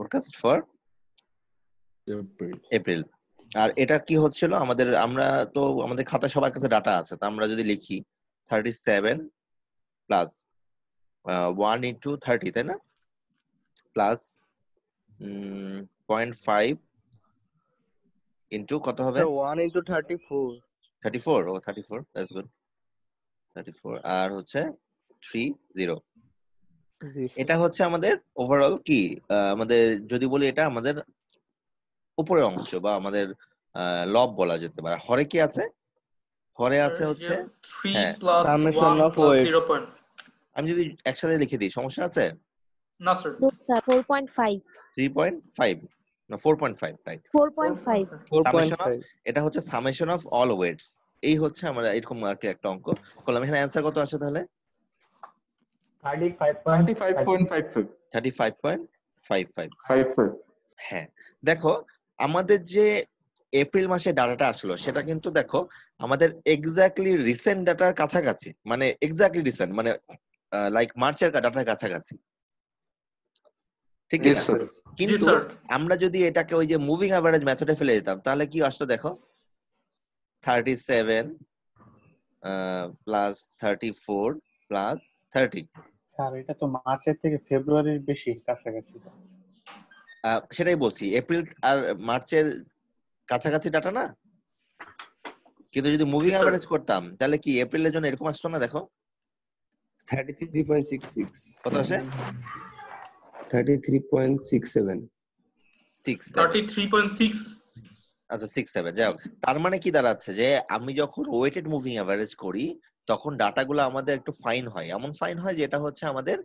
Forecast for April. April. আর এটা কি হচ্ছিল আমাদের, আমরা তো আমাদের খাতায় সবার কাছে ডাটা আছে, তো আমরা যদি লিখি 37 প্লাস 1 ইন্টু 30, তাই না, প্লাস 0.5 ইন্টু কত হবে, 1 into 34 34। ও 34, দ্যাটস গুড। 34 আর হচ্ছে 30। জি স্যার এটা হচ্ছে আমাদের ওভারঅল কি, আমাদের যদি বলি এটা আমাদের উপরের অংশ বা আমাদের লব বলা যেতে পারে। হরে কি আছে, হরে আছে হচ্ছে 3 হ্যাঁ plus Summation 1 of plus weights 0 point আমি যদি একসাথে লিখে দিই সমস্যা আছে, না স্যার No, sir. 4.5. 3.5 না 4.5, রাইট। 4.5. 4.5 এটা হচ্ছে সামেশন অফ অল ওয়েটস। এই হচ্ছে আমরা এরকম আর কি একটা অঙ্ক করলাম। এখানে অ্যান্সার কত আসে তাহলে, 35.55 35.55। হ্যাঁ, দেখো আমাদের যে এপ্রিল মাসে ডাটাটা আসলো সেটা কিন্তু দেখো আমাদের এক্স্যাক্টলি রিসেন্ট ডাটার কাছাকাছি, মানে এক্স্যাক্টলি রিসেন্ট মানে লাইক মার্চের ডাটার কাছাকাছি, ঠিক জি না? স্যার। জি কিন্তু স্যার আমরা যদি এটাকে ওই যে মুভিং অ্যাভারেজ মেথডে ফেলে দিতাম তাহলে কি আসতো দেখো, 37 প্লাস 34 প্লাস 30। স্যার এটা তো মার্চের থেকে ফেব্রুয়ারির বেশি কাছাকাছি। সেটাই বলছি, এপ্রিল আর মার্চের কাছাকাছি ডাটা না, কিন্তু যদি মুভিং জি স্যার অ্যাভারেজ করতাম তাহলে কি এপ্রিলের জন্য এরকম আসতো না, দেখো 33.66 কত আসে, 33.67 6-7। 33.6 আচ্ছা 6-7, যাই হোক, তার মানে কি দাঁড়াচ্ছে যে আমি যখন ওয়েটেড মুভিং অ্যাভারেজ করি তখন ডাটাগুলো আমাদের একটু ফাইন হয়, এমন ফাইন হয় যেটা হচ্ছে আমাদের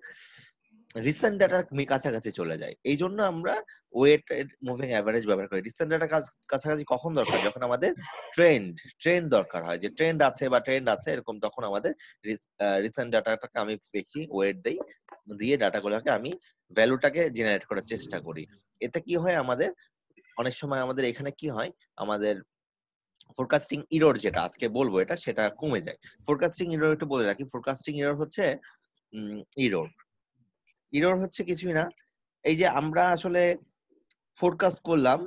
রিসেন্ট ডাটার কাছাকাছি চলে যায়। এই জন্য আমরা ওয়েটেড মুভিং অ্যাভারেজ ব্যবহার করি। রিসেন্ট ডাটার কাছাকাছি কখন দরকার, যখন আমাদের ট্রেন্ড দরকার হয়, যে ট্রেন্ড আছে এরকম, তখন আমাদের রিসেন্ট ডাটাটাকে আমি দেখি, ওয়েট দেই, দিয়ে ডাটাগুলোকে আমি ভ্যালুটাকে জেনারেট করার চেষ্টা করি। এতে কি হয় আমাদের অনেক সময় আমাদের এখানে কি হয়, আমাদের ফোরকাস্টিং ইরর যেটা আজকে বলবো এটা, সেটা কমে যায়। ফোরকাস্টিং ইরর একটু বলে রাখি, ফোরকাস্টিং ইরর হচ্ছে ইরর হচ্ছে কিছুই না, এই যে আমরা আসলে ফোরকাস্ট করলাম,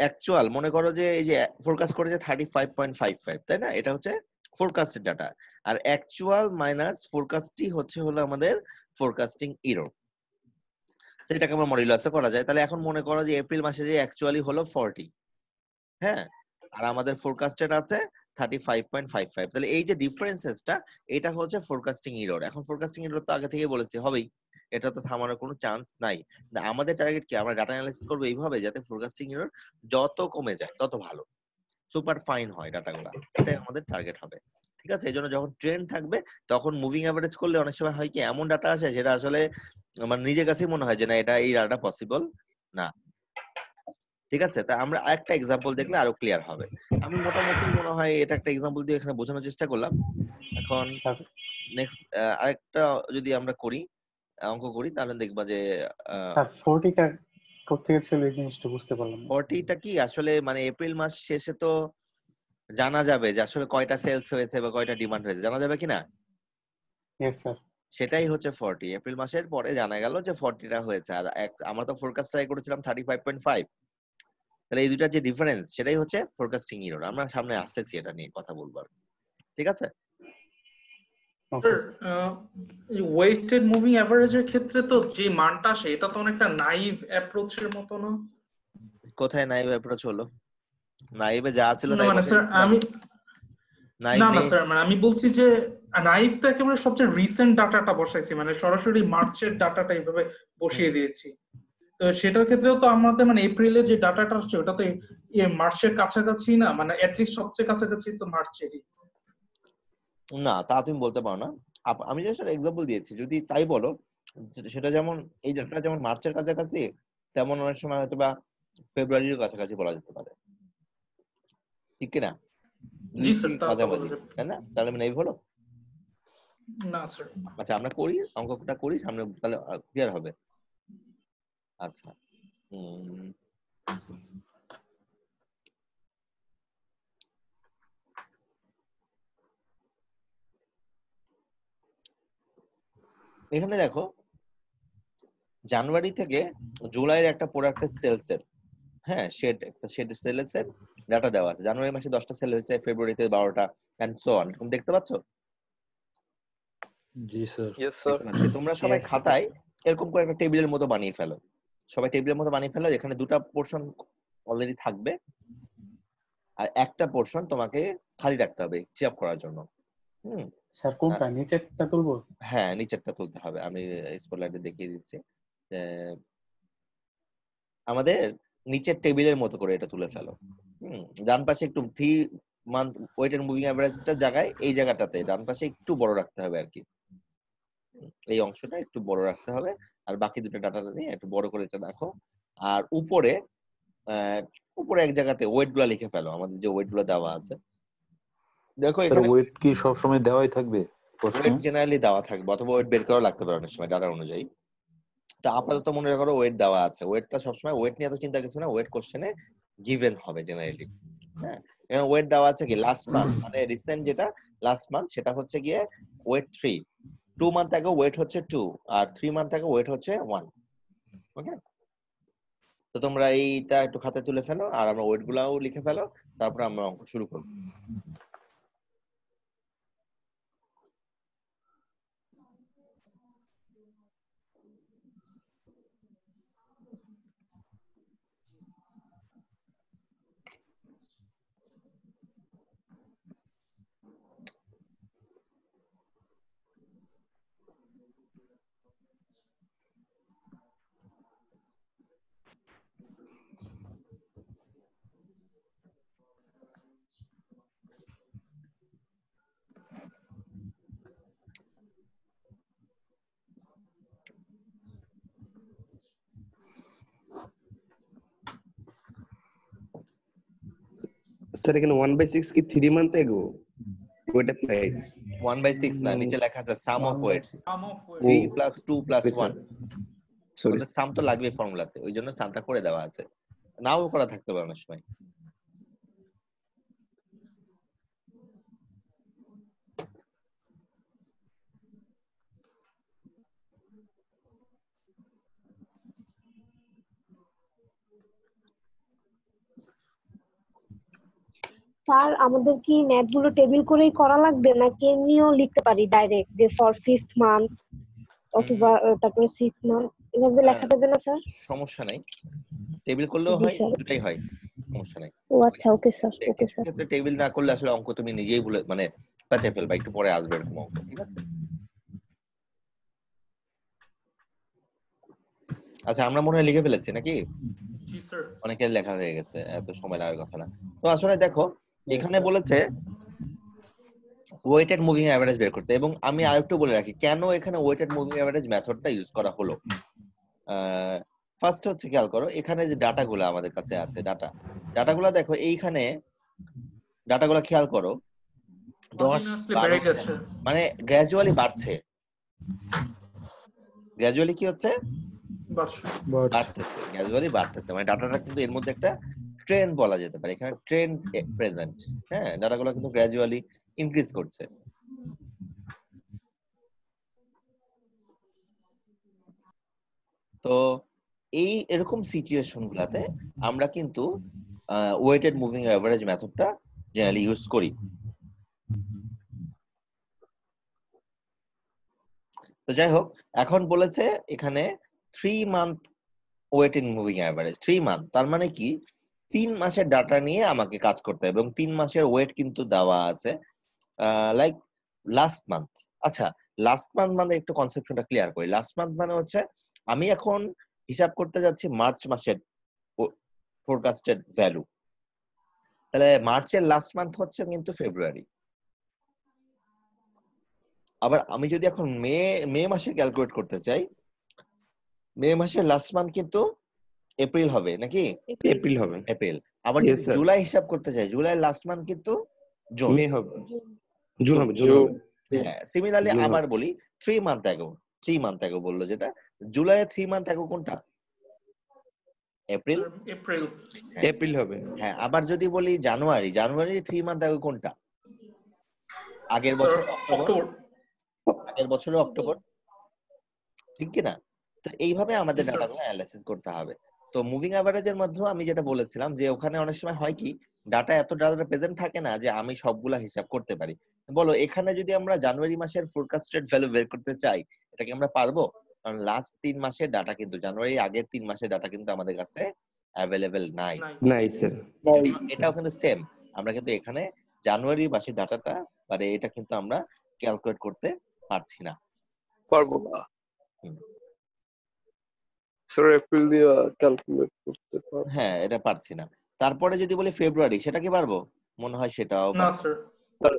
অ্যাকচুয়াল মনে করো যে এই যে ফোরকাস্ট করেছে 35.55, তাই না, এটা হচ্ছে ফোরকাস্টেড ডাটা, আর অ্যাকচুয়াল মাইনাস ফোরকাস্টই হলো আমাদের ফোরকাস্টিং ইরর। তো এটাকে আমরা মডুলাসে করা যায়। তাহলে এখন মনে করো যে এপ্রিল মাসে যে অ্যাকচুয়ালি হলো 40, হ্যাঁ, আর আমাদের ফোরকাস্টেড আছে 35.55, তাহলে এই যে ডিফারেন্সেসটা এটা হচ্ছে ফোরকাস্টিং ইরর। এখন ফোরকাস্টিং ইরর তো আগে থেকে বলেছি হবেই, এটা তো থামানোর কোনো চান্স নাই। আমাদের টার্গেট কি, আমরা ডাটা অ্যানালাইসিস করবো এইভাবে যাতে ফোরকাস্টিং ইরর যত কমে যায় তত ভালো, সুপার ফাইন হয় ডাটাগুলো, এটাই আমাদের টার্গেট হবে। ঠিক আছে, এই জন্য যখন ট্রেন্ড থাকবে তখন মুভিং অ্যাভারেজ করলে অনেক সময় হয় কি এমন ডাটা আসে যেটা আসলে আমার নিজের কাছেই মনে হয় যে না এটা এই ডাটা পসিবল না। ঠিক আছে, তা আমরা আরেকটা এক্সাম্পল দেখলে আরো ক্লিয়ার হবে। আমি মোটামুটি মনে হয় এটা একটা এক্সাম্পল দিয়ে এখানে বোঝানোর চেষ্টা করলাম। এখন স্যার নেক্সট আরেকটা যদি আমরা করি, অঙ্ক করি, তাহলে দেখবা যে স্যার 40টা কোত্থেকে ছিল এই জিনিসটা বুঝতে পারলাম না। 40টা কি আসলে মানে এপ্রিল মাস শেষে তো জানা যাবে যে আসলে কয়টা সেলস হয়েছে বা কয়টা ডিমান্ড হয়েছে, জানা যাবে কিনা, ইয়েস স্যার। সেটাই হচ্ছে 40। এপ্রিল মাসের পরে জানা গেল যে 40টা হয়েছে, আর আমরা তো ফোরকাস্ট ট্রাই করেছিলাম 35.5, তাহলে এই দুটার যে ডিফারেন্স সেটাই হচ্ছে ফোরকাস্টিং ইরর। আমরা সামনে আসতেছি এটা নিয়ে কথা বলবো আর, ঠিক আছে। ওকে ওয়েটেড মুভিং অ্যাভারেজের ক্ষেত্রে তো যে মানটা আসে এটা তো অনেকটা নাইভ অ্যাপ্রোচের মতো না? কোথায় নাইভ অ্যাপ্রোচ হলো, নাইভে যা ছিল না তাই মানে বসে স্যার দিয়েছিলাম, আমি নাইভ না না নেই। স্যার মানে আমি বলছি যে নাইভ তো একেবারে সবচেয়ে রিসেন্ট ডাটাটা বসাইছি, মানে সরাসরি মার্চের ডাটাটা এইভাবে বসিয়ে দিয়েছি। তো সেটার ক্ষেত্রেও তো আমাদের মানে এপ্রিলে যে ডাটাটা আসছে ওটা তো মার্চের কাছাকাছি না, মানে অ্যাটলিস্ট সবচেয়ে কাছাকাছি তো মার্চেরই। না তা তুমি বলতে পারো না, আমি জাস্ট একটা এক্সাম্পল দিয়েছি, যদি তাই বলো সেটা যেমন এই ডাটা যেমন মার্চের কাছাকাছি, তেমন অনেক সময় হয়তো বা ফেব্রুয়ারির কাছাকাছি বলা যেতে পারে, ঠিক কিনা, দুই জি কি স্যার তা তো বলা মাঝামাঝি, যাবে। তাই না, তাহলে নাইভ হলো। না স্যার আচ্ছা আমরা করি অঙ্কটা করি সামনে, তাহলে ক্লিয়ার হবে। আচ্ছা এখানে দেখো জানুয়ারি থেকে জুলাইয়ের একটা প্রোডাক্টের সেলস এর, হ্যাঁ শেড সেলস এর ডাটা দেওয়া আছে। জানুয়ারি মাসে 10টা সেল হয়েছে, ফেব্রুয়ারিতে 12টা, এন্ড সো অন। তুমি দেখতে পাচ্ছ? জি স্যার। Yes, sir. দেখতে পাচ্ছি। তোমরা সবাই Yes, sir. খাতায় এরকম করে একটা টেবিলের মতো বানিয়ে ফেলো। সবাই টেবিলের মতো বানিয়ে ফেলো, এখানে দুটা পোর্শন অলরেডি থাকবে আর একটা পোর্শন তোমাকে খালি রাখতে হবে হিসাব করার জন্য। স্যার কোনটা নিচেরটা তুলবো? হ্যাঁ, নিচেরটা তুলতে হবে। আমি স্পটলাইটে দেখিয়ে দিচ্ছি। আমাদের নিচের টেবিলের মতো করে এটা তুলে ফেলো। ডান পাশে একটু 3 মান্থ ওয়েটেড মুভিং অ্যাভারেজটা জায়গায় এই জায়গাটাতে ডান পাশে একটু বড় রাখতে হবে আর কি। এই অংশটা একটু বড় রাখতে হবে আর বাকি দুটো ডাটাটা নিয়ে একটু বড় করে এটা রাখো। আর উপরে এক জায়গাতে ওয়েট গুলা লিখে ফেলো, আমাদের যে ওয়েট গুলো দেওয়া আছে। দেখো স্যার এখানে ওয়েট কি সব সময় দেওয়াই থাকবে প্রশ্নে? ওয়েট জেনারেলি দেওয়া থাকবে অথবা ওয়েট বের করা লাগতে পারে অনেক সময় ডাটা অনুযায়ী। তো আপাতত মনে করো ওয়েট দেওয়া আছে, ওয়েটটা সবসময় ওয়েট নিয়ে এত চিন্তা কিছু না, ওয়েট কোশ্চেনে গিভেন হবে জেনারেলি। হ্যাঁ, এখানে ওয়েট দেওয়া আছে কি লাস্ট মান্থ, মানে রিসেন্ট যেটা লাস্ট মান্থ সেটা হচ্ছে গিয়ে ওয়েট 3, 2 মান্থ আগে ওয়েট হচ্ছে 2 আর 3 মান্থ আগে ওয়েট হচ্ছে 1। ওকে, তো তোমরা এইটা একটু খাতায় তুলে ফেলো আর আমরা ওয়েট গুলাও লিখে ফেলো, তারপর আমরা অঙ্ক শুরু করব। স্যার এখানে 1/6 কি 3 মান্থ এগো ওয়েট অ্যাপ্লাই? 1/6 না, নিচে লেখা আছে sum of weights, sum of 3 + 2 + 1। Sorry ওটা সাম তো লাগবে ফর্মুলাতে, ওই জন্য সামটা করে দেওয়া আছে, নাও করা থাকতে পারে অনেক সময়। স্যার আমাদের কি ম্যাথ গুলো টেবিল করেই করা লাগবে নাকি এমনিও লিখতে পারি ডাইরেক্ট যে ফর 5th মান্থ অথবা তারপরে 6th মান্থ এভাবে লেখা যাবে না স্যার? সমস্যা নাই, টেবিল করলেও জি হয়, স্যার। দুটাই হয়, সমস্যা নাই। ও আচ্ছা, ওকে স্যার, ওকে স্যার। ক্ষেত্রে টেবিল না করলে আসলে অঙ্ক তুমি নিজেই ভুলে মানে পেঁচে ফেলবা, একটু পরে আসবে এরকম অঙ্ক, ঠিক আছে? আচ্ছা, আমরা মনে হয় লিখে ফেলেছি নাকি? জি স্যার। অনেকের লেখা হয়ে গেছে, এত সময় লাগার কথা না। তো আসলে দেখো এখানে বলেছে ওয়েটেড মুভিং অ্যাভারেজ বের করতে, এবং আমি আরেকটু বলে রাখি কেন এখানে ওয়েটেড মুভিং অ্যাভারেজ মেথডটা ইউজ করা হলো। ফার্স্ট হচ্ছে খেয়াল করো এখানে যে ডাটাগুলো আমাদের কাছে আছে, ডাটাগুলো দেখো এইখানে ডাটাগুলো খেয়াল করো 10, 12 মানে গ্র্যাজুয়ালি বাড়ছে, গ্র্যাজুয়ালি কি হচ্ছে বাড়তেছে, গ্র্যাজুয়ালি বাড়তেছে, মানে ডাটাটা কিন্তু এর মধ্যে একটা ট্রেন্ড বলা যেতে পারে, এখানে ট্রেন্ড প্রেজেন্ট। হ্যাঁ, ডাটাগুলো কিন্তু গ্র্যাজুয়ালি ইনক্রিজ করছে। তো এই এরকম সিচুয়েশন গুলাতে আমরা কিন্তু ওয়েটেড মুভিং অ্যাভারেজ মেথডটা জেনারেলি ইউজ করি। তো যাই হোক, এখন বলেছে এখানে 3 month weighted moving average, 3 month তার মানে কি 3 মাসের ডাটা নিয়ে আমাকে কাজ করতে হবে এবং 3 মাসের ওয়েট কিন্তু দেওয়া আছে লাইক লাস্ট মান্থ। আচ্ছা, লাস্ট মান্থ মানে একটু কনসেপশনটা ক্লিয়ার করি। লাস্ট মান্থ মানে হচ্ছে আমি এখন হিসাব করতে যাচ্ছি মার্চ মাসের ফোরকাস্টেড ভ্যালু, তাহলে মার্চের লাস্ট মান্থ হচ্ছে কিন্তু ফেব্রুয়ারি। আবার আমি যদি এখন মে মাসে ক্যালকুলেট করতে চাই, মে মাসের লাস্ট মান্থ কিন্তু এপ্রিল হবে নাকি? এপ্রিল হবে। এপ্রিল। আবার Yes, যদি sir. জুলাই হিসাব করতে চাই, জুলাই লাস্ট মান্থ কিন্তু জুন। মে হবে, জুন হবে, জুন হবে। হ্যাঁ, সিমিলারলি জুন হবে। আবার বলি 3 মান্থ অ্যাগো, 3 মান্থ অ্যাগো বললো যেটা, জুলাইয়ের 3 মান্থ অ্যাগো কোনটা? এপ্রিল। এপ্রিল। এপ্রিল হবে। হ্যাঁ, আবার যদি বলি জানুয়ারি, জানুয়ারির 3 মান্থ অ্যাগো কোনটা? আগের বছর অক্টোবর, আগের বছরের অক্টোবর, ঠিক কি না? তো এইভাবে আমাদের Yes, sir. ডাটাগুলো অ্যানালাইসিস করতে হবে। তো মুভিং অ্যাভারেজের মধ্যেও আমি যেটা বলেছিলাম যে ওখানে অনেক সময় হয় কি ডাটা এত ডাটা প্রেজেন্ট থাকে না যে আমি সবগুলা হিসাব করতে পারি। বলো এখানে যদি আমরা জানুয়ারি মাসের ফোরকাস্টেড ভ্যালু বের করতে চাই এটা কি আমরা পারবো? কারণ লাস্ট 3 মাসের ডাটা কিন্তু জানুয়ারি আগের 3 মাসের ডাটা কিন্তু আমাদের কাছে অ্যাভেলেবেল নাই। নাই। নাই স্যার। এটাও কিন্তু সেম, আমরা কিন্তু এখানে জানুয়ারি মাসের ডাটাটা মানে এটা কিন্তু আমরা ক্যালকুলেট করতে পারছি না। পারবো না হুম। স্যার, এপ্রিল দিয়ে ক্যালকুলেট করতে পারবো। হ্যাঁ এটা পারছি না। তারপরে যদি বলি ফেব্রুয়ারি, সেটা কি পারবো? মনে হয় সেটাও না পারবো। স্যার,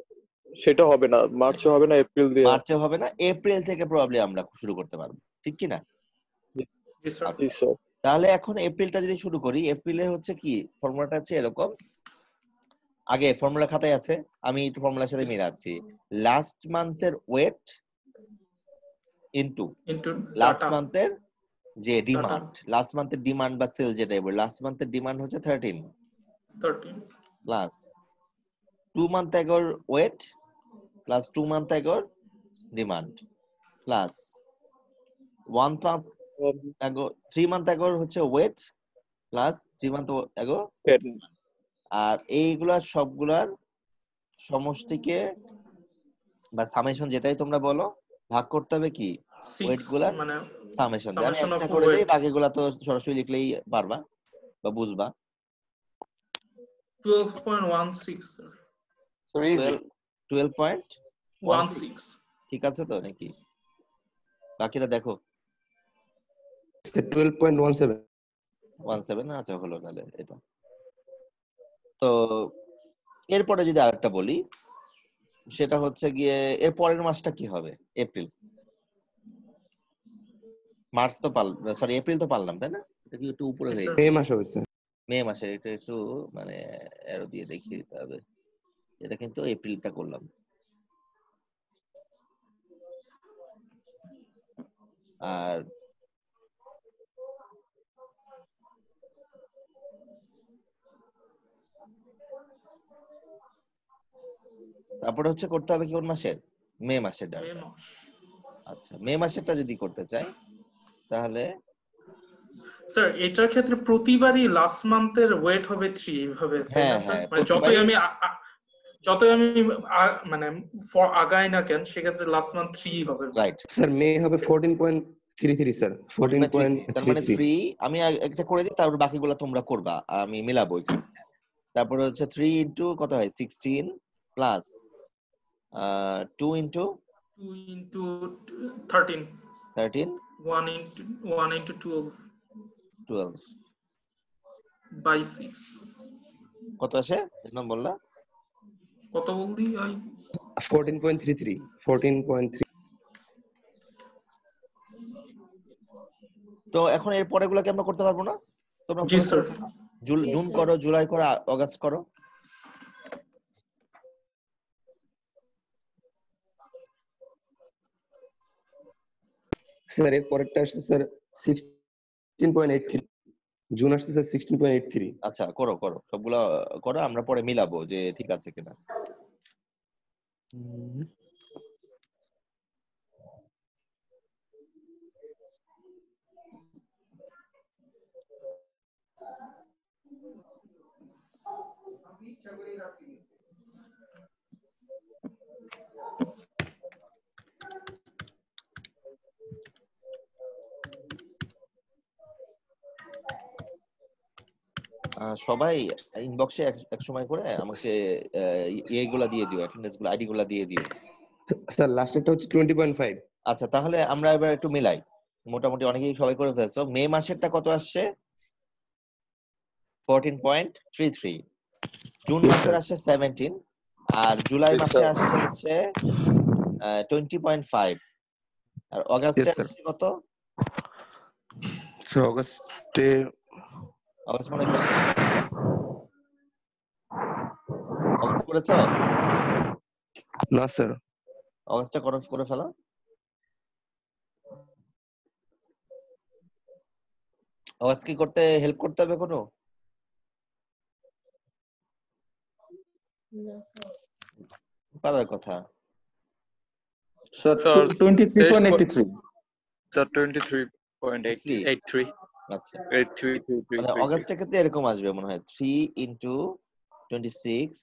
সেটা হবে না, মার্চে হবে না, এপ্রিল দিয়ে। মার্চে হবে না, এপ্রিল থেকে প্রবাবলি আমরা শুরু করতে পারবো, ঠিক কি না? জি স্যার। জি স্যার। তাহলে এখন এপ্রিলটা যদি শুরু করি, এপ্রিলে হচ্ছে কি ফর্মুলাটা হচ্ছে এরকম, আগে ফর্মুলা খাতায় আছে, আমি একটু ফর্মুলার সাথে মিলাচ্ছি। লাস্ট মান্থের weight into into last data. মান্থের যে ডিমান্ড, লাস্ট মান্থের ডিমান্ড বা সেল যেটাই বলি, লাস্ট মান্থের ডিমান্ড হচ্ছে 13 প্লাস 2 মান্থ এগোর ওয়েট প্লাস 2 মান্থ এগোর demand plus 1 month ago 3 month এগোর হচ্ছে ওয়েট প্লাস 3 মান্থ এগো, আর এইগুলা সবগুলার সমষ্টিকে বা সামেশন যেটাই তোমরা বলো ভাগ করতে হবে কি ওয়েট গুলার মানে সামেশন দিয়ে। আমি summation একটা of করে দেই, weight. বাকিগুলা তো সরাসরি লিখলেই পারবা বা বুঝবা। 12.16 স্যার। 12.16 ঠিক আছে তো নাকি? বাকিটা দেখো 12.17 17 আচ্ছা হলো তাহলে এটা। তো এরপরে যদি আরেকটা বলি সেটা হচ্ছে গিয়ে এর পরের মাসটা কি হবে? এপ্রিল। মার্চ তো সরি এপ্রিল তো পারলাম তাই না? এটা কি একটু উপরে Yes, হয়ে sir. মে মাসে হচ্ছে। মে মাসে, এটা একটু মানে অ্যারো দিয়ে দেখিয়ে দিতে হবে। এটা কিন্তু এপ্রিলটা করলাম। আর তারপরে হচ্ছে করতে হবে কোন মাসের? মে মাসের মে ডাটা। মাস। আচ্ছা মে মাসেরটা যদি করতে চাই তাহলে স্যার এটার ক্ষেত্রে প্রতিবারই লাস্ট মান্থের ওয়েট হবে 3 এইভাবে, তাই হ্যাঁ না স্যার? হ্যাঁ মানে যতই আমি মানে আগাই না কেন সেক্ষেত্রে লাস্ট মান্থ 3 হবে। রাইট স্যার মে হবে 14.33 স্যার, তার মানে 14.33। 3 আমি একটা করে দিই, তারপর বাকিগুলো তোমরা করবা, আমি মিলাবো এখানে। তারপরে হচ্ছে 3 ইনটু কত হয় 16 plus 2 into 2 into 13 1 into 12 by 6 কত আসে নাম বললা? কত বললি? 14.33। তো এখন এর পরেগুলোকে আমরা করতে পারবো না? তোমরা জি স্যার। জুন করো, জুলাই করো, আগস্ট করো। স্যার এর পরেরটা আসছে স্যার 16.83, জুন আসছে স্যার 16.83। আচ্ছা করো করো সবগুলো করো, আমরা পরে মিলাবো যে ঠিক আছে কিনা। সবাই ইনবক্সে এক সময় করে আমাকে এইগুলা দিয়ে দিও, অ্যাটেন্ডেন্স গুলো, আইডি গুলা দিয়ে দিও। স্যার লাস্টেরটা হচ্ছে 20.5। আচ্ছা তাহলে আমরা এবার একটু মিলাই, মোটামুটি অনেকেই সবাই করে ফেলছো। মে মাসেরটা কত আসছে? 14.33। জুন মাসের আসছে 17, আর জুলাই মাসে আসছে হচ্ছে 20.5, আর অগাস্টে আসছে কত? স্যার অগস্টে অগাস্ট মনে করো, অগাস্ট করেছো? না স্যার। অগাস্টটা করে ফেলো। অগাস্ট কি করতে হেল্প করতে হবে কোনো? পারার কথা। স্যার 23.83 স্যার 23 3 .83 আচ্ছা 83 মানে অগাস্টের ক্ষেত্রে এরকম আসবে মনে হয় 3 ইনটু 26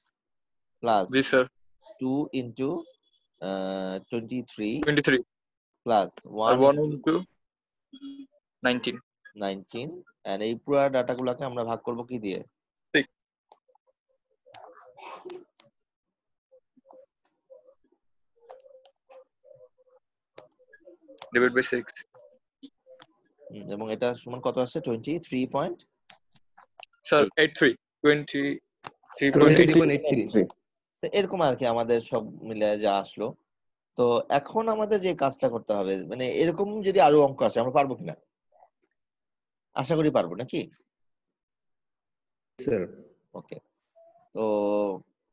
প্লাস জি স্যার 2 ইনটু 23 23 প্লাস আর 1 1 ইনটু into 19 19 এন্ড এই পুরো ডাটাগুলোকে আমরা ভাগ করব কি দিয়ে 6 divided by 6 এবং এটা সমান কত আসছে 23 পয়েন্ট স্যার 83 23.83 23.83 তো এরকম আর কি আমাদের সব মিলে যা আসলো। তো এখন আমাদের যে কাজটা করতে হবে মানে এরকম যদি আরো অঙ্ক আসে আমরা পারবো কিনা, আশা করি পারবো নাকি? স্যার ওকে, তো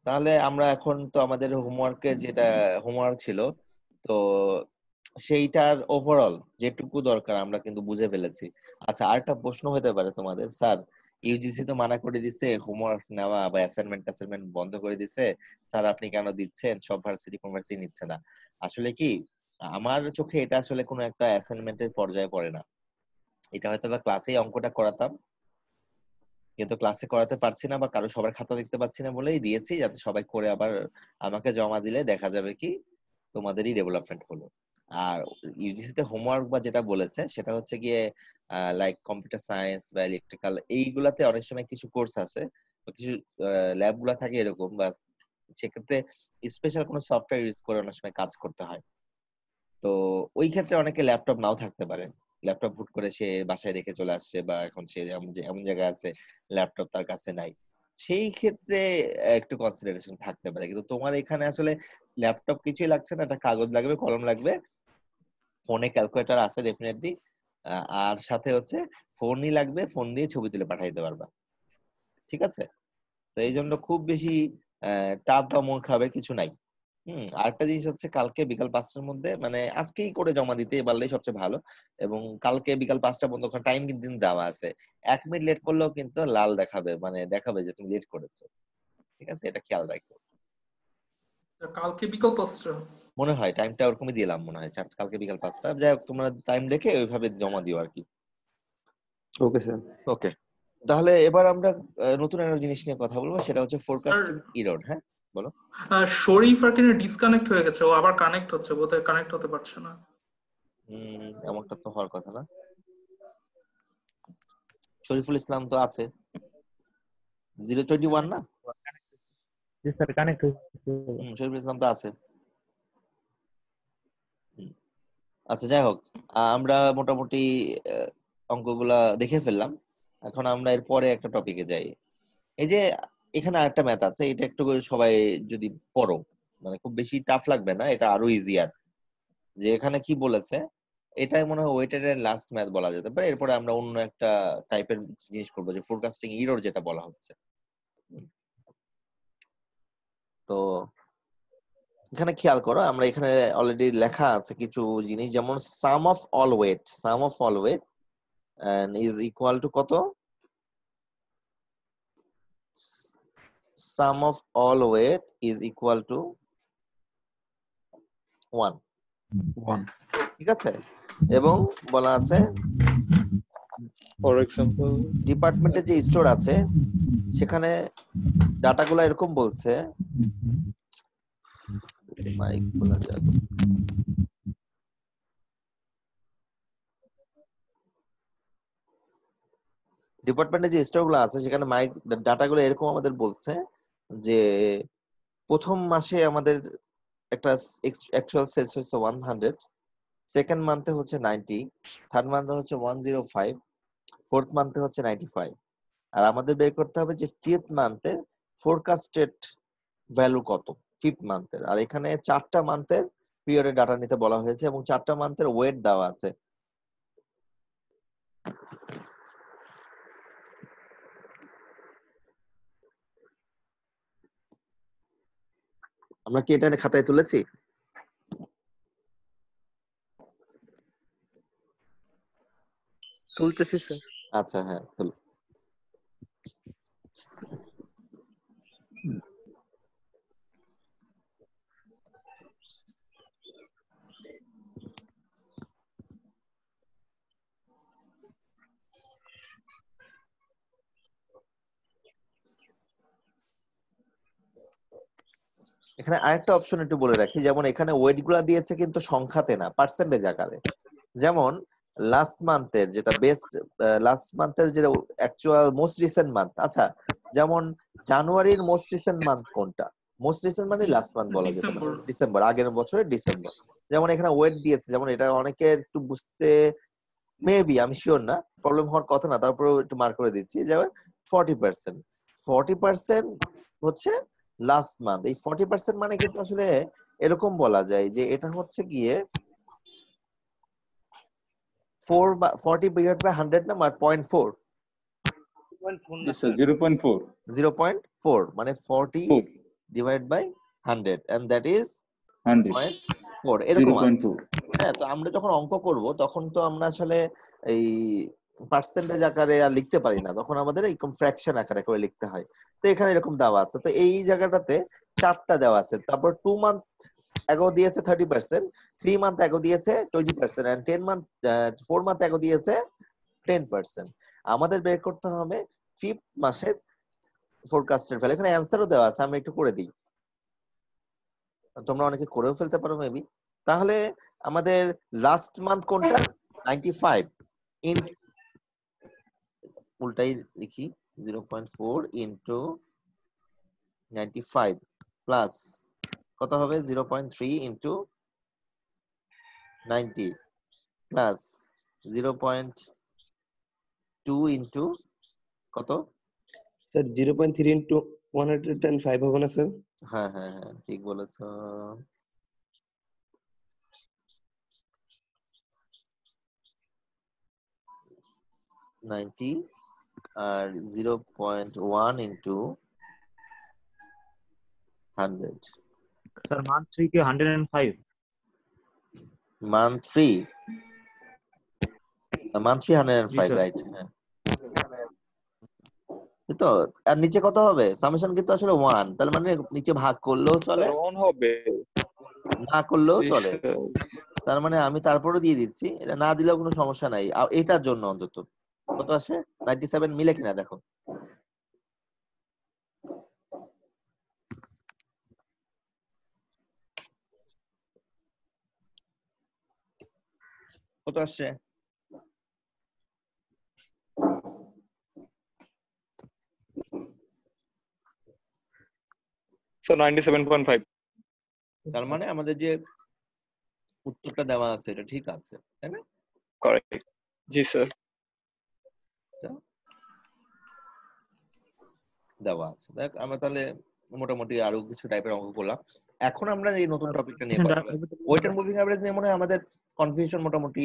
তাহলে আমরা এখন তো আমাদের হোমওয়ার্কের যেটা হোমওয়ার্ক ছিল তো সেইটার ওভারঅল যেটুকু দরকার আমরা কিন্তু বুঝে ফেলেছি। আচ্ছা আরেকটা প্রশ্ন হতে পারে তোমাদের, স্যার ইউজিসি তো মানা করে দিছে হোমওয়ার্ক নেওয়া বা অ্যাসাইনমেন্ট বন্ধ করে দিছে, স্যার আপনি কেন দিচ্ছেন, সব ভার্সিটি কনভার্সিটি নিচ্ছে না। আসলে কি আমার চোখে এটা আসলে কোনো একটা অ্যাসাইনমেন্টের পর্যায়ে পড়ে না। এটা হয়তো বা ক্লাসেই অঙ্কটা করাতাম, কিন্তু ক্লাসে করাতে পারছি না বা কারো সবার খাতা দেখতে পাচ্ছি না বলেই দিয়েছি যাতে সবাই করে আবার আমাকে জমা দিলে দেখা যাবে কি তোমাদেরই ডেভেলপমেন্ট হলো। আর ইউজিসি তে হোমওয়ার্ক বা যেটা বলেছে সেটা হচ্ছে গিয়ে লাইক কম্পিউটার সায়েন্স বা ইলেকট্রিক্যাল এইগুলাতে অনেক সময় কিছু কোর্স আছে বা কিছু ল্যাব গুলা থাকে এরকম, বা সেক্ষেত্রে স্পেশাল কোনো সফটওয়্যার ইউজ করে অনেক সময় কাজ করতে হয়। তো ওই ক্ষেত্রে অনেকে ল্যাপটপ নাও থাকতে পারে, ল্যাপটপ হুট করে সে বাসায় রেখে চলে আসছে বা এখন সে এমন জায়গায় আছে ল্যাপটপ তার কাছে নাই, সেই ক্ষেত্রে একটু কনসিডারেশন থাকতে পারে। কিন্তু তোমার এখানে আসলে ল্যাপটপ কিছুই লাগছে না, একটা কাগজ লাগবে, কলম লাগবে, ফোনে ক্যালকুলেটর আছে ডেফিনেটলি, আর সাথে হচ্ছে ফোনই লাগবে, ফোন দিয়ে ছবি তুলে পাঠাই দিতে পারবা। ঠিক আছে, তো এই জন্য খুব বেশি টাফ বা মন খারাপের কিছু নাই। আরেকটা জিনিস হচ্ছে কালকে বিকাল 5টার মধ্যে মানে আজকেই করে জমা দিতে পারলেই সবচেয়ে ভালো। এবং কালকে বিকাল 5টা পর্যন্ত টাইম কিন্তু দেওয়া আছে, 1 মিনিট লেট করলেও কিন্তু লাল দেখাবে, মানে দেখাবে যে তুমি লেট করেছো। ঠিক আছে, এটা খেয়াল রাখো। কালকে বিকাল 5টা মনে হয় টাইমটা ওরকমই দিলাম মনে হয়, কালকে বিকাল 5টা। যাই হোক তোমরা টাইম দেখে ওইভাবে জমা দিও আর কি। Okay sir. ওকে, তাহলে এবার আমরা নতুন একটা জিনিস নিয়ে কথা বলবো, সেটা হচ্ছে স্যার ফোরকাস্টিং এরর। হ্যাঁ বলো। শরীফ আর কিনা ডিসকানেক্ট হয়ে গেছে, ও আবার কানেক্ট হচ্ছে, বোধহয় কানেক্ট হতে পারছে না। এমনটা তো হওয়ার কথা না। শরীফুল ইসলাম তো আছে 021 না? জি স্যার কানেক্ট হচ্ছে। শরীফুল ইসলাম তো আছে। হুম, আচ্ছা যাই হোক, আমরা মোটামুটি অঙ্কগুলা দেখে ফেললাম। এখন আমরা এর পরে একটা টপিকে যাই। এই যে এখানে আরেকটা ম্যাথ আছে, এটা একটু করে সবাই যদি পড়ো মানে খুব বেশি টাফ লাগবে না, এটা আরো ইজিয়ার। যে এখানে কি বলেছে, এটাই মনে হয় ওয়েটেড এর লাস্ট ম্যাথ বলা যেতে পারে। এরপরে আমরা অন্য একটা টাইপের জিনিস করবো, যে ফোরকাস্টিং এরর যেটা বলা হচ্ছে। হুম, তো এখানে খেয়াল করো, আমরা এখানে অলরেডি লেখা আছে কিছু জিনিস, যেমন sum of all weight is equal to কত, sum of all weight is equal to 1। 1 ঠিক আছে, এবং বলা আছে ফর এক্সাম্পল ডিপার্টমেন্টের যে স্টোর আছে সেখানে ডাটাগুলো এরকম বলছে, মাইক খোলা যাবে, ডিপার্টমেন্টে যে স্টোর গুলো আছে সেখানে মাইক ডাটাগুলো এরকম আমাদের বলছে যে প্রথম মাসে আমাদের একটা অ্যাকচুয়াল সেলস হচ্ছে 100, সেকেন্ড মান্থে হচ্ছে 90, থার্ড মান্থে হচ্ছে 105, ফোর্থ মান্থে হচ্ছে 95। আর আমাদের বের করতে হবে যে ফিফথ মান্থের ফোরকাস্টেড ভ্যালু কত ফিফথ মান্থের। আর এখানে 4টা মান্থের পিরিয়ডের ডাটা নিতে বলা হয়েছে এবং 4টা মান্থের ওয়েট দেওয়া আছে। আমরা কি এটা খাতায় তুলেছি? তুলতেছি স্যার। আচ্ছা হ্যাঁ তুলো। এখানে আরেকটা অপশন একটু বলে রাখি, যেমন এখানে ওয়েট গুলা দিয়েছে কিন্তু সংখ্যাতে না, পার্সেন্টেজ আকারে। যেমন লাস্ট মান্থের যেটা বেস্ট, লাস্ট মান্থের যেটা অ্যাকচুয়াল মোস্ট রিসেন্ট মান্থ। আচ্ছা, যেমন জানুয়ারির মোস্ট রিসেন্ট মান্থ কোনটা? মোস্ট রিসেন্ট মানে লাস্ট মান্থ বলা যেতে পারে, ডিসেম্বর। ডিসেম্বর, আগের বছরের ডিসেম্বর। যেমন এখানে ওয়েট দিয়েছে, যেমন এটা অনেকে একটু বুঝতে মেবি, আমি শিওর না, প্রবলেম হওয়ার কথা না, তারপরেও একটু মার্ক করে দিচ্ছি যে 40%। 40% হচ্ছে লাস্ট মান্থ। এই 40% মানে কিন্তু আসলে এরকম বলা যায় যে এটা হচ্ছে গিয়ে 4 বা 40 ডিভাইড বাই 100 না, আর 0.4, Yes, sir. 0.4. 0.4 মানে 40 4. Divide by 100 and that is 100. 0.4 এরকম আছে। 0.4. হ্যাঁ, তো আমরা যখন অঙ্ক করব তখন তো আমরা আসলে এই পার্সেন্টেজ আকারে আর লিখতে পারি না, তখন আমাদের এরকম ফ্র্যাকশন আকারে করে লিখতে হয়। তো এখানে এরকম দেওয়া আছে, তো এই জায়গাটাতে 4টা দেওয়া আছে। তারপর 2 মান্থ অ্যাগো দিয়েছে 30%, 3 মান্থ অ্যাগো দিয়েছে 20% and 4 মান্থ অ্যাগো দিয়েছে 10%। আমাদের বের করতে হবে 5th মাসের ফোরকাস্টের ভ্যালু। এখানে অ্যানসারও দেওয়া আছে, আমি একটু করে দিই, তোমরা অনেকে করেও ফেলতে পারো মেবি। তাহলে আমাদের লাস্ট মান্থ কোনটা? 95 ইন, উল্টাই লিখি, 0.4 ইনটু 95 প্লাস কত হবে 0.3 ইনটু 90 প্লাস 0.2 ইনটু কত? স্যার 0.3 ইন্টু 105 হবে না স্যার? হ্যাঁ হ্যাঁ হ্যাঁ, ঠিক বলেছো। আর 0.1 ইনটু 100। স্যার মান্থ 3 কি 105? Month 3 105, sir. রাইট? হ্যাঁ, তো আর নিচে কত হবে? সামেশন কিন্তু আসলে 1, তার মানে নিচে ভাগ করলেও চলে, স্যার 1 হবে। না করলেও জি চলে। স্যার। তার মানে আমি তারপরেও দিয়ে দিচ্ছি, এটা না দিলেও কোনো সমস্যা নাই। আর এটার জন্য অন্তত কত আসে? 97 মিলে কিনা দেখো। কত আসছে? স্যার 97.5। তার মানে আমাদের যে উত্তরটা দেওয়া আছে এটা ঠিক আছে, তাই না? কারেক্ট। জি স্যার। দেওয়া আছে। দেখ, আমরা তাহলে মোটামুটি আরো কিছু টাইপের অঙ্ক করলাম। এখন আমরা এই নতুন টপিকটা নিয়ে কথা বলবো। ওয়েট মুভিং অ্যাভারেজ নিয়ে মনে হয় আমাদের কনফিউশন মোটামুটি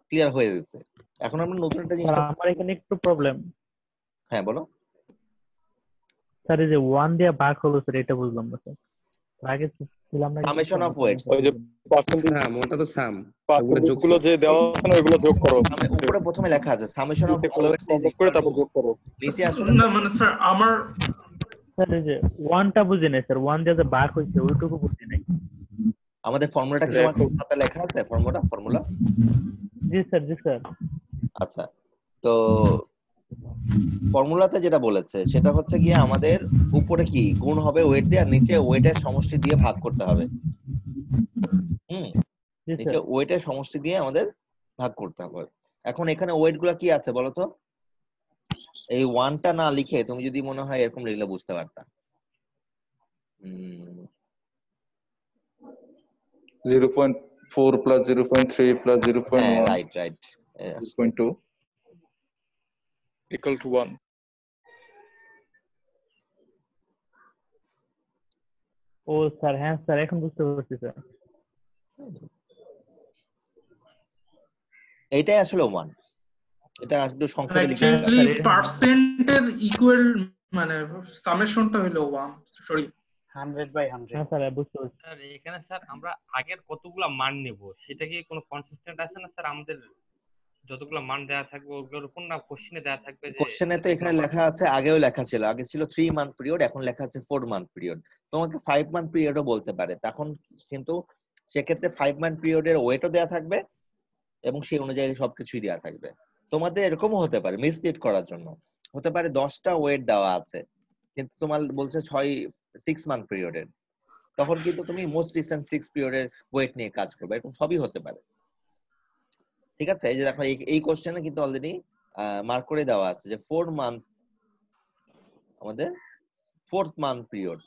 ক্লিয়ার হয়ে গেছে। এখন আমরা নতুন একটা জিনিস, স্যার আমার এখানে একটু প্রবলেম। হ্যাঁ বলো। স্যার এই যে 1 দিয়ে ভাগ হলো স্যার, এটা বুঝলাম না স্যার। আগে ছিলাম না সামেশন অফ ওয়েটস। ওই যে পার্সেন্টেজ, সাম, ওটা তো সাম। পার্সেন্টেজ গুলো যে দেওয়া আছে না ওইগুলো যোগ করো। উপরে প্রথমে লেখা আছে summation of all weights is করে ইকুয়াল তারপর টু, যোগ করো। নিচে আসলে না মানে স্যার আমার স্যার এই যে 1টা বুঝি নাই স্যার, 1 দিয়ে যে ভাগ হইছে ওইটুকু বুঝি নাই। আমাদের ফর্মুলাটা কি তোমার কাছে খাতায় লেখা আছে? ফর্মুলা? জি স্যার, জি স্যার। আচ্ছা, তো ফর্মুলাতে যেটা বলেছে সেটা হচ্ছে গিয়ে আমাদের উপরে কি গুণ হবে ওয়েট দিয়ে, আর নিচে ওয়েটের সমষ্টি দিয়ে ভাগ করতে হবে। জি নিচে স্যার। ওয়েটের সমষ্টি দিয়ে আমাদের ভাগ করতে হবে। এখন এখানে ওয়েট গুলা কি আছে বলো তো? এই 1টা না লিখে তুমি যদি মনে হয় এরকম লিখলে বুঝতে পারতা। 0.4 plus 0.3 plus 0.1. হ্যাঁ, রাইট 0.2. Equal to 1। ও স্যার, হ্যাঁ স্যার এখন বুঝতে পারছি স্যার। এইটাই আসলে 1। এটা একটু সংক্ষেপে লিখে দিলাম। অ্যাকচুয়ালি পার্সেন্টের ইকুয়াল মানে সামেশনটা হলো 1 সরি 100/100। হ্যাঁ স্যার বুঝতে পারছি। স্যার এখানে স্যার আমরা আগের কতগুলা মান নেব সেটা কি কোনো কনসিস্টেন্ট আছে না স্যার? আমাদের যতগুলো মান দেয়া থাকবে ওগুলোর উপর না কোশ্চেনে দেয়া থাকবে যে কোশ্চেনে তো এখানে লেখা আছে, আগেও লেখা ছিল, আগে ছিল 3 মান্থ পিরিয়ড, এখন লেখা আছে 4 মান্থ পিরিয়ড। তোমাকে 5 মান্থ পিরিয়ডও বলতে পারে, তখন কিন্তু সেক্ষেত্রে 5 মান্থ পিরিয়ডের ওয়েটও দেয়া থাকবে এবং সেই অনুযায়ী সবকিছুই দেয়া থাকবে। তোমাদের এরকমও হতে পারে, মিসলিড করার জন্য হতে পারে 10টা ওয়েট দেওয়া আছে কিন্তু তোমার বলছে 6 মান্থ পিরিয়ডের, তখন কিন্তু তুমি মোস্ট রিসেন্ট 6 পিরিয়ডের ওয়েট নিয়ে কাজ করবে, এরকম সবই হতে পারে। ঠিক আছে, এই যে দেখো এই কোশ্চেনে কিন্তু অলরেডি মার্ক করে দেওয়া আছে যে 4 মান্থ আমাদের 4th মান্থ পিরিয়ড।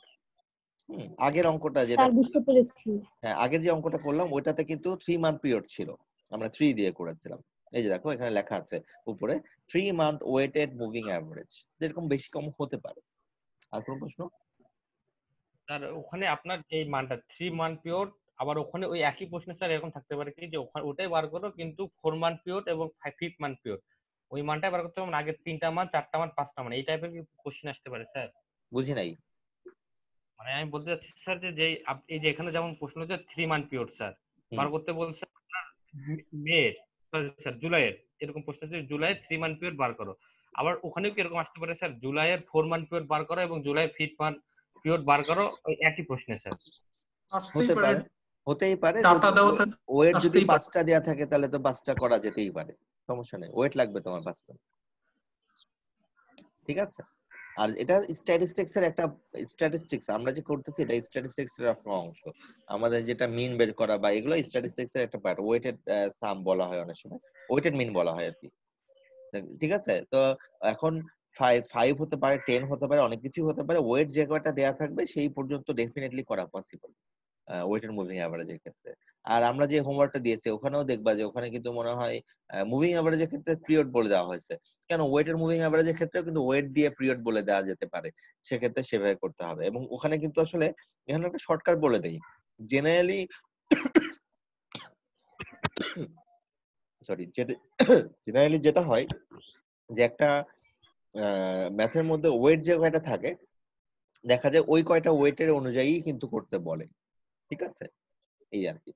আগের অঙ্কটা যেটা স্যার বুঝতে পেরেছি। হ্যাঁ আগের যে অঙ্কটা করলাম ওইটাতে কিন্তু 3 মান্থ পিরিয়ড ছিল, আমরা 3 দিয়ে করেছিলাম। এই যে দেখো এখানে লেখা আছে উপরে 3 মান্থ ওয়েটেড মুভিং অ্যাভারেজ, যেরকম বেশি কম হতে পারে। আর কোন প্রশ্ন? স্যার ওখানে আপনার এই মানটা 3 মান্থ পিরিয়ড, আবার ওখানে ওই একই প্রশ্ন স্যার এরকম থাকতে পারে কি যে ওখানে ওটাই বার করো কিন্তু 4 মান্থ পিরিয়ড এবং 5th মান্থ পিরিয়ড, ওই মানটাই বার করতে হবে না, আগের 3টা মান্থ 4টা মান্থ 5টা মান্থ, এই টাইপের কি কোশ্চেন আসতে পারে স্যার? বুঝি নাই। মানে আমি বলতে চাচ্ছি স্যার যে এই যে এখানে যেমন প্রশ্ন হচ্ছে 3 মান্থ পিরিয়ড স্যার বার করতে বলছে আপনার মে স্যার জুলাইয়ের, এরকম প্রশ্ন হচ্ছে জুলাইয়ের 3 মান্থ পিরিয়ড বার করো। আবার ওখানেও কি এরকম আসতে পারে স্যার জুলাইয়ের 4 মান্থ পিরিয়ড বার করো এবং জুলাইয়ের 5th মান্থ পিরিয়ড বার করো, ওই একই প্রশ্নে স্যার? আসতেই হতে পারে, পারে, হতেই পারে। ডাটা দেওয়া থাকে, ওয়েট যদি আসতেই পারে। 5টা দেয়া থাকে তাহলে তো 5টা করা যেতেই পারে, সমস্যা নেই, ওয়েট লাগবে তোমার 5টা। ঠিক আছে, আর এটা স্ট্যাটিস্টিক্স এর একটা স্ট্যাটিস্টিক্স আমরা যে করতেছি এটা স্ট্যাটিস্টিক্স এর একটা অংশ, আমাদের যেটা মিন বের করা বা এগুলো স্ট্যাটিস্টিক্স এর একটা পার্ট, ওয়েটেড সাম বলা হয় অনেক সময়, ওয়েটেড মিন বলা হয় আর কি। ঠিক আছে, তো এখন 5 হতে পারে, 10 হতে পারে, অনেক কিছু হতে পারে, ওয়েট যে কয়টা দেয়া থাকবে সেই পর্যন্ত ডেফিনেটলি করা পসিবল ওয়েটেড মুভিং অ্যাভারেজের ক্ষেত্রে। আর আমরা যে হোমওয়ার্কটা দিয়েছি ওখানেও দেখবা যে ওখানে কিন্তু মনে হয় মুভিং অ্যাভারেজের ক্ষেত্রে পিরিয়ড বলে দেওয়া হয়েছে, কেন ওয়েটেড মুভিং অ্যাভারেজের ক্ষেত্রেও কিন্তু ওয়েট দিয়ে পিরিয়ড বলে দেওয়া যেতে পারে, সেক্ষেত্রে সেভাবে করতে হবে। এবং ওখানে কিন্তু আসলে এখানে একটা শর্টকাট বলে দেই, জেনারেলি জেনারেলি যেটা হয় যে একটা ম্যাথের মধ্যে ওয়েট যে কয়টা থাকে দেখা যায় ওই কয়টা ওয়েটের অনুযায়ী কিন্তু করতে বলে। ঠিক আছে, এই আর কি।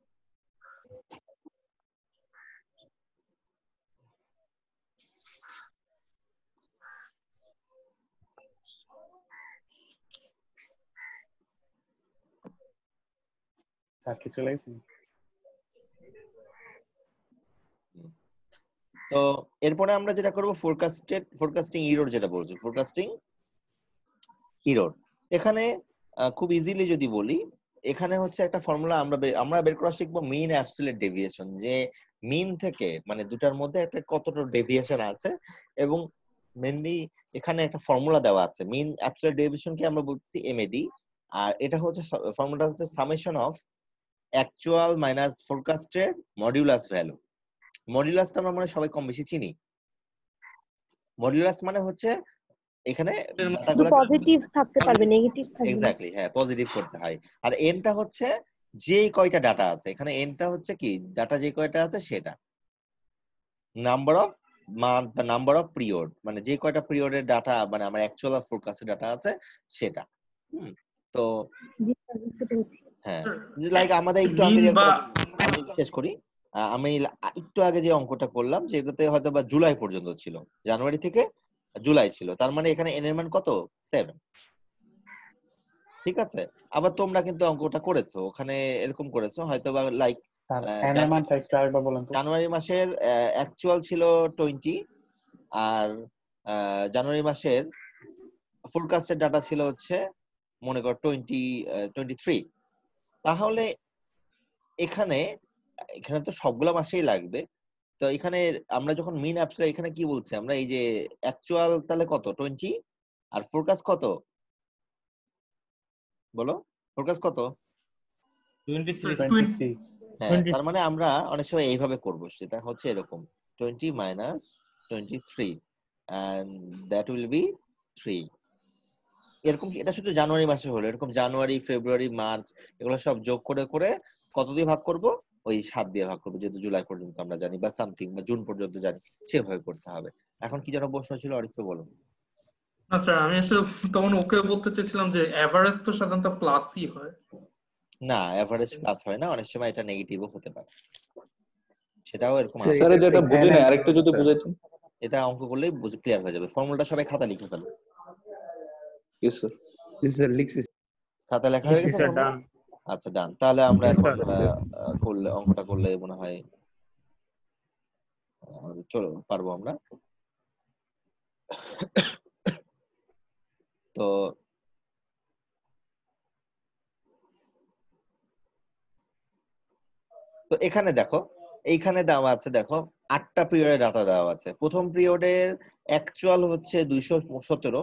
স্যার কি চলে গেছেন? তো এরপরে আমরা যেটা করব ফোরকাস্টিং ইরর, যেটা বলছি ফোরকাস্টিং ইরর। এখানে খুব ইজিলি যদি বলি, এখানে হচ্ছে একটা ফর্মুলা আমরা বের করা শিখবো মিন অ্যাবসলিউট ডেভিয়েশন, যে মিন থেকে মানে দুটার মধ্যে একটা কতটা ডেভিয়েশন আছে, এবং মেনলি এখানে একটা ফর্মুলা দেওয়া আছে। মিন অ্যাবসলিউট ডেভিয়েশনকে আমরা বলছি এমএডি, আর এটা হচ্ছে ফর্মুলাটা হচ্ছে summation of actual minus forecasted modulus value. মডিউলাসটা আমরা মনে সবাই কম বেশি চিনি। মডিউলাস মানে হচ্ছে এখানে ডাটাগুলো পজিটিভ থাকতে পারবে, নেগেটিভ থাকবে না। এক্স্যাক্টলি, হ্যাঁ পজিটিভ করতে হয়। আর এনটা হচ্ছে যে কয়টা ডাটা আছে, এখানে এনটা হচ্ছে কি ডাটা যে কয়টা আছে সেটা, নাম্বার অফ মান্থ বা নাম্বার অফ পিরিয়ড, মানে যে কয়টা পিরিয়ডের ডাটা মানে আমার অ্যাকচুয়াল আর ফোরকাস্টেড ডাটা আছে সেটা। তো হ্যাঁ, লাইক আমাদের একটু আগে যে আমি শেষ করি, আমি একটু আগে যে অঙ্কটা করলাম যেটাতে হয়তো বা জুলাই পর্যন্ত ছিল, জানুয়ারি থেকে জুলাই ছিল, তার মানে এখানে এন এর মান কত 7। ঠিক আছে, আবার তোমরা কিন্তু অঙ্কটা করেছো, ওখানে এরকম করেছো হয়তো বা লাইক জানুয়ারি মাসের অ্যাকচুয়াল ছিল 20, আর জানুয়ারি মাসের ফোরকাস্টেড ডাটা ছিল হচ্ছে মনে কর 23। তাহলে এখানে তো সবগুলা মাসেই লাগবে, তো এখানে আমরা যখন মিন অ্যাবসলিউট, এখানে কি বলছি আমরা, এই যে অ্যাকচুয়াল তাহলে কত 20 আর ফোরকাস্ট কত বলো, ফোরকাস্ট কত 23। হ্যাঁ, তার মানে আমরা অনেক সময় এইভাবে করব, সেটা হচ্ছে এরকম 20 minus 23 and that will be 3। এরকম এটা শুধু জানুয়ারি মাসে হলো, এরকম জানুয়ারি ফেব্রুয়ারি মার্চ এগুলো সব যোগ করে করে কত দিয়ে ভাগ করব, ওই 7 দিয়ে ভাগ করবো, যেহেতু জুলাই পর্যন্ত আমরা জানি বা সামথিং বা জুন পর্যন্ত জানি, সেভাবে করতে হবে। এখন কি যেন প্রশ্ন ছিল আরেকটু বলো। আচ্ছা, আমি আসলে তখন ওকে বলতে চাইছিলাম যে এভারেজ তো সাধারণত প্লাসই হয়। না, এভারেজ প্লাস হয় না, অনেক সময় এটা নেগেটিভও হতে পারে, সেটাও এরকম আছে। স্যার যেটা বুঝি না আরেকটু যদি বুঝাইতেন। এটা অঙ্ক করলেই ক্লিয়ার হয়ে যাবে, ফর্মুলাটা সবাই খাতা লিখে ফেলো। Yes sir. জি স্যার লিখছি। খাতা লেখা হয়ে গেছে ফর্মুলা? আচ্ছা ডান, তাহলে আমরা এখন করলে অঙ্কটা করলে মনে হয় চলো পারবো আমরা। তো তো এখানে দেখো, এইখানে দেওয়া আছে, দেখো 8টা পিরিয়ডের ডাটা দেওয়া আছে। প্রথম পিরিয়ডের অ্যাকচুয়াল হচ্ছে 217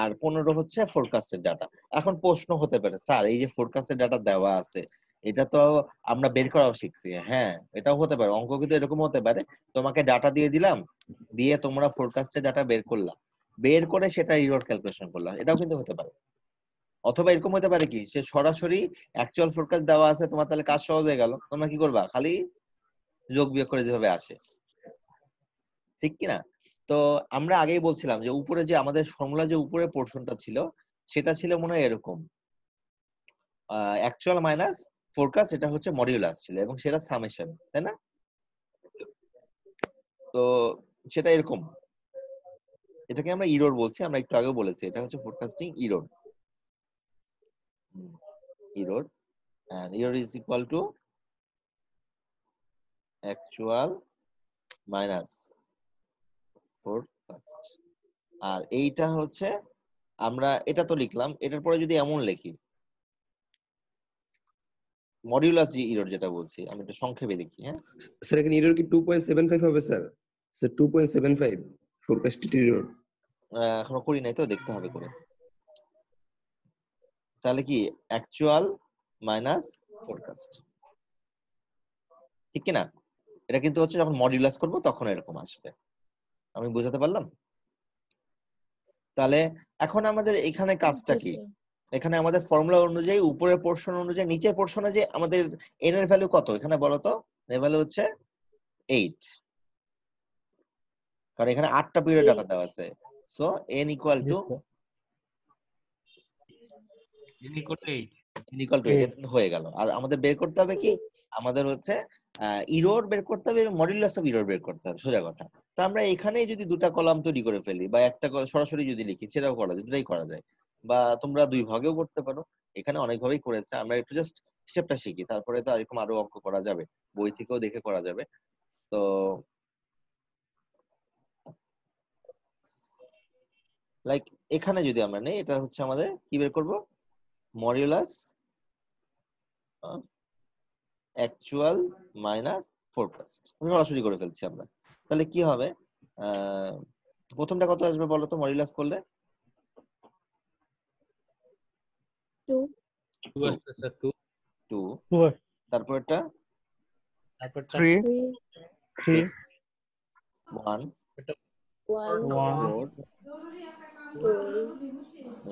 আর 15 হচ্ছে ফোরকাস্টের ডাটা। এখন প্রশ্ন হতে পারে, স্যার এই যে ফোরকাস্টের ডাটা দেওয়া আছে এটা তো আমরা বের করাও শিখছি। হ্যাঁ, এটাও হতে পারে, অঙ্ক কিন্তু এরকম হতে পারে, তোমাকে ডাটা দিয়ে দিলাম, দিয়ে তোমরা ফোরকাস্টের ডাটা বের করলাম, বের করে সেটা ইরর ক্যালকুলেশন করলাম, এটাও কিন্তু হতে পারে। অথবা এরকম হতে পারে কি, সে সরাসরি অ্যাকচুয়াল ফোরকাস্ট দেওয়া আছে, তোমার তাহলে কাজ সহজ হয়ে গেল, তোমরা কি করবা, খালি যোগ বিয়োগ করে যেভাবে আসে, ঠিক কিনা? তো আমরা আগেই বলছিলাম যে উপরে যে আমাদের ফর্মুলা যে উপরে পোর্শনটা ছিল সেটা ছিল মনে হয় এরকম, অ্যাকচুয়াল মাইনাস ফোরকাস্ট, এটা হচ্ছে মডিউলাস ছিল এবং সেটা সামেশন, তাই না? তো সেটা এরকম, এটাকে আমরা ইরর বলছি, আমরা একটু আগেও বলেছি এটা হচ্ছে forecasting error. Error and error is equal to actual minus forecast। আর এইটা হচ্ছে আমরা এটা তো লিখলাম, এটার পরে যদি এমন লিখি মডিউলাস ইরর যেটা বলছি, আমি একটু সংক্ষেপে লিখি। হ্যাঁ স্যার এখানে এরর কি 2.75 হবে স্যার? Sir 2.75 ফোরকাস্টেড error. এখনো করি নাই তো, দেখতে হবে করে। তাহলে কি অ্যাকচুয়াল মাইনাস ফোরকাস্ট, ঠিক কিনা? এটা কিন্তু হচ্ছে যখন মডিউলাস করব তখন এরকম আসবে। আমি বুঝাতে পারলাম? তাহলে এখন আমাদের এখানে কাজটা কি, এখানে আমাদের ফর্মুলা অনুযায়ী উপরের পোর্শন অনুযায়ী নিচের পোর্শনে যে আমাদের এন এর ভ্যালু কত, এখানে বলো তো, এর ভ্যালু হচ্ছে 8, কারণ এখানে 8টা পিরিয়ড ডাটা দেওয়া আছে। সো n ইকুয়াল টু এটা হয়ে গেল। আর আমাদের বের করতে হবে কি, আমাদের হচ্ছে ইরর বের করতে হবে এবং মডুলাস অফ ইরর বের করতে হবে, সোজা কথা। তো আমরা এখানেই যদি দুটা কলাম তৈরি করে ফেলি বা একটা সরাসরি যদি লিখি সেটাও করা যায়, দুটাই করা যায়, বা তোমরা দুই ভাগেও করতে পারো, এখানে অনেক ভাবেই করেছে, আমরা একটু জাস্ট হিসেবটা শিখি, তারপরে তো এরকম আরো অঙ্ক করা যাবে, বই থেকেও দেখে করা যাবে। তো লাইক এখানে যদি আমরা নেই, এটা হচ্ছে আমাদের কি বের করব, মডিউলাস অ্যাকচুয়াল মাইনাস ফোরকাস্ট, সরাসরি করে ফেলছি আমরা। তাহলে কি হবে, প্রথমটা কত আসবে বলো তো মডিউলাস করলে? 2 তারপরটা 3 1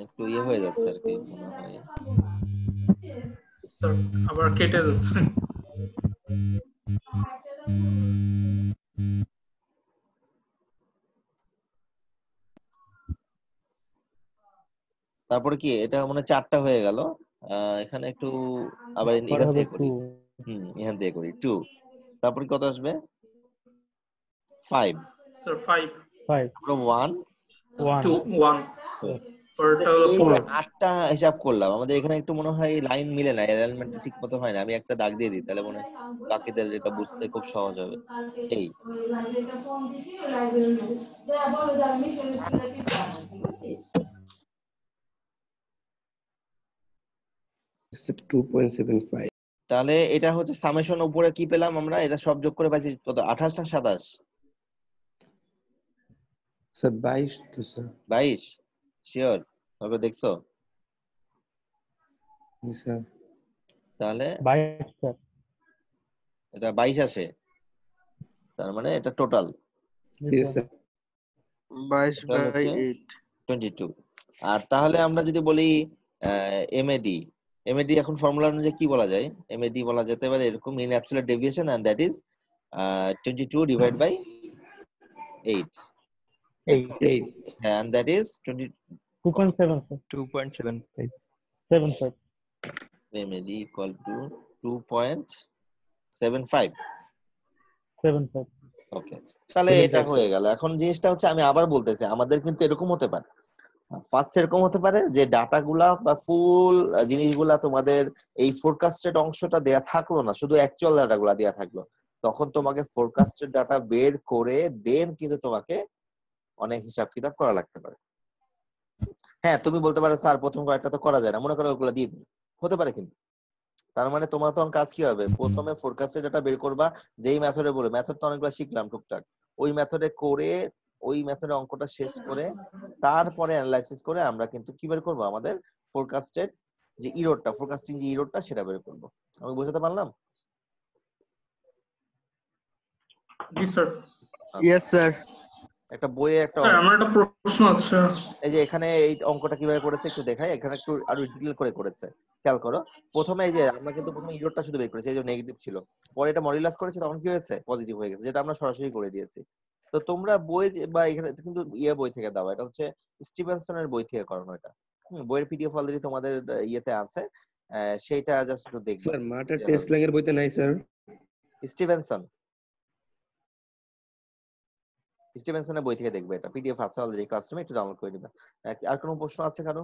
একটু ইয়ে হয়ে যাচ্ছে আর কি মনে হয়, স্যার আবার কেটে যাচ্ছে। তারপরে কি এটা মনে হয় 4টা হয়ে গেল, এখানে একটু আবার এখান থেকে করি, এখান থেকে করি 2, তারপরে কত আসবে 5, স্যার 5 1 2 1 8টা হিসাব করলাম। আমাদের এখানে একটু মনে হয় লাইন মিলে না, অ্যালাইনমেন্টটা ঠিক মতো হয় না, আমি একটা দাগ দিয়ে দিই, তাহলে মনে হয় বাকিদের এটা বুঝতে খুব সহজ হবে। এই 2.75। তাহলে এটা হচ্ছে সামেশন, উপরে কি পেলাম আমরা, এটা সব যোগ করে পাইছি কত, 28 না 27? স্যার 22 তো স্যার। 22 শিওর ভাবে দেখছো? জি স্যার। তাহলে 22 স্যার, এটা 22 আসে, তার মানে এটা টোটাল জি স্যার 22/8 22। আর তাহলে আমরা যদি বলি এমএডি, এমএডি এখন ফর্মুলা অনুযায়ী কি বলা যায়, এমএডি বলা যেতে পারে এরকম, mean absolute deviation and that is 22 divide by 8, হ্যাঁ, and that is 2.7 sir, 2.75 sir, MAD equal to 2.75। Okay, তাহলে এটা হয়ে গেল। এখন জিনিসটা হচ্ছে আমি আবার বলতেছি, আমাদের কিন্তু এরকম হতে পারে, ফার্স্ট এরকম হতে পারে যে ডাটাগুলা বা ফুল জিনিসগুলা তোমাদের এই ফোরকাস্টেড অংশটা দেয়া থাকলো না, শুধু অ্যাকচুয়াল ডাটাগুলা দেয়া থাকলো, তখন তোমাকে ফোরকাস্টেড ডাটা বের করে দেন কিন্তু তোমাকে অনেক হিসাব কিতাব করা লাগতে পারে। হ্যাঁ, তুমি বলতে পারো স্যার প্রথম কয়েকটা তো করা যায় না, মনে করো ওগুলো দিয়ে দিন, হতে পারে, কিন্তু তার মানে তোমার তখন কাজ কি হবে, প্রথমে ফোরকাস্টের ডাটা বের করবা, যেই মেথডে বলে, মেথড তো অনেকগুলো শিখলাম টুকটাক, ওই মেথডে করে, ওই মেথডে অঙ্কটা শেষ করে তারপরে অ্যানালাইসিস করে আমরা কিন্তু কি বের করবো, আমাদের ফোরকাস্টেড যে ইরোরটা, ফোরকাস্টিং যে ইরোরটা সেটা বের করবো। আমি বুঝাতে পারলাম? জি স্যার। Yes sir. একটা বইয়ে একটা স্যার আমার একটা প্রশ্ন আছে। এই যে এখানে এই অঙ্কটা কিভাবে করেছে একটু দেখাই, এখানে একটু আরো ডিটেইল করে করেছে, খেয়াল করো। প্রথমে এই যে আমরা কিন্তু প্রথমে ইরোরটা শুধু বের করেছি, এই যে নেগেটিভ ছিল, পরে এটা মডুলাস করেছি, তখন কি হয়েছে, পজিটিভ হয়ে গেছে, যেটা আমরা সরাসরি করে দিয়েছি। তো তোমরা বই বা এখানে কিন্তু বই থেকে দাও, এটা হচ্ছে স্টিভেনসনের বই থেকে করানো এটা। বইয়ের পিডিএফ অলরেডি তোমাদের ইয়েতে আছে, সেইটা জাস্ট একটু দেখবে। স্যার মার্টার টেস্ট ল্যাং এর বইতে নাই স্যার। স্টিভেনসনের বই থেকে দেখবে, এটা পিডিএফ আছে অলরেডি ক্লাসরুমে, একটু ডাউনলোড করে নিবে। আর কোনো প্রশ্ন আছে কারো?